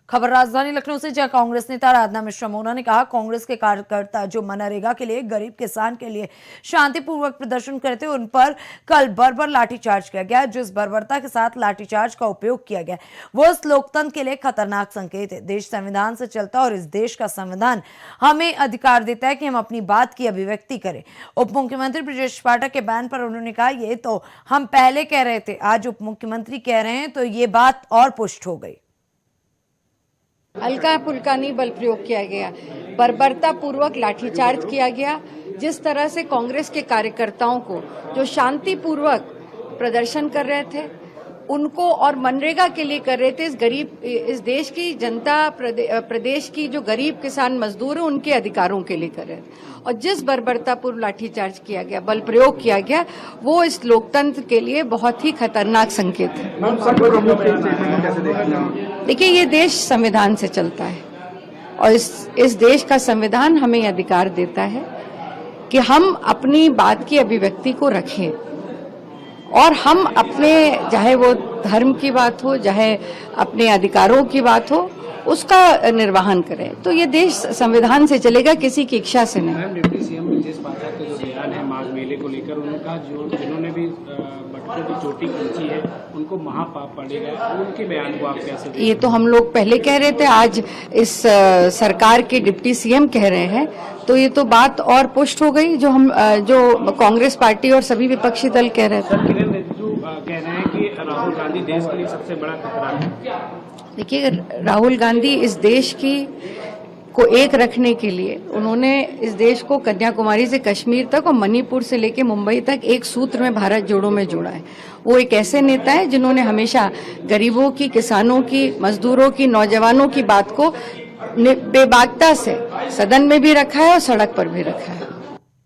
खबर राजधानी लखनऊ से, जहां कांग्रेस नेता आराधना मिश्रा मोना ने कहा, कांग्रेस के कार्यकर्ता जो मनरेगा के लिए गरीब किसान के लिए शांतिपूर्वक प्रदर्शन करते उन पर कल बर्बर लाठीचार्ज किया गया। जिस बर्बरता के साथ लाठीचार्ज का उपयोग किया गया वो इस लोकतंत्र के लिए खतरनाक संकेत है। देश संविधान से चलता है और इस देश का संविधान हमें अधिकार देता है कि हम अपनी बात की अभिव्यक्ति करें। उप मुख्यमंत्री ब्रजेश पाठक के बयान पर उन्होंने कहा, ये तो हम पहले कह रहे थे, आज उप मुख्यमंत्री कह रहे हैं तो ये बात और पुष्ट हो गई। हल्का फुल्का नहीं बल प्रयोग किया गया, बर्बरता पूर्वक लाठीचार्ज किया गया। जिस तरह से कांग्रेस के कार्यकर्ताओं को जो शांतिपूर्वक प्रदर्शन कर रहे थे उनको और मनरेगा के लिए कर रहे थे, इस देश की जनता, प्रदेश की जो गरीब किसान मजदूर हैं उनके अधिकारों के लिए कर रहे थे। और जिस बर्बरतापूर्व लाठीचार्ज किया गया, बल प्रयोग किया गया, वो इस लोकतंत्र के लिए बहुत ही खतरनाक संकेत है। देखिए, ये देश संविधान से चलता है और इस देश का संविधान हमें अधिकार देता है कि हम अपनी बात की अभिव्यक्ति को रखें और हम अपने, चाहे वो धर्म की बात हो, चाहे अपने अधिकारों की बात हो, उसका निर्वहन करें। तो ये देश संविधान से चलेगा, किसी की इच्छा से नहीं। डिप्टी सीएम ब्रजेश पाठक का जो बयान है माघ मेले को लेकर, उनका जिन्होंने भी बटुकों की चोटी खींची है उनको महापाप पड़ेगा, उनके बयान को आप कैसे देखते हैं? ये तो हम लोग पहले कह रहे थे, आज इस सरकार के डिप्टी सीएम कह रहे हैं, तो ये तो बात और पुष्ट हो गई जो कांग्रेस पार्टी और सभी विपक्षी दल कह रहे थे। किरण रिजिजू कह रहे हैं कि राहुल गांधी देश के लिए सबसे बड़ा खतरा है। देखिए, राहुल गांधी इस देश को एक रखने के लिए उन्होंने इस देश को कन्याकुमारी से कश्मीर तक और मणिपुर से लेकर मुंबई तक एक सूत्र में भारत जोड़ो में जोड़ा है। वो एक ऐसे नेता है जिन्होंने हमेशा गरीबों की, किसानों की, मजदूरों की, नौजवानों की बात को बेबाकता से सदन में भी रखा है और सड़क पर भी रखा है।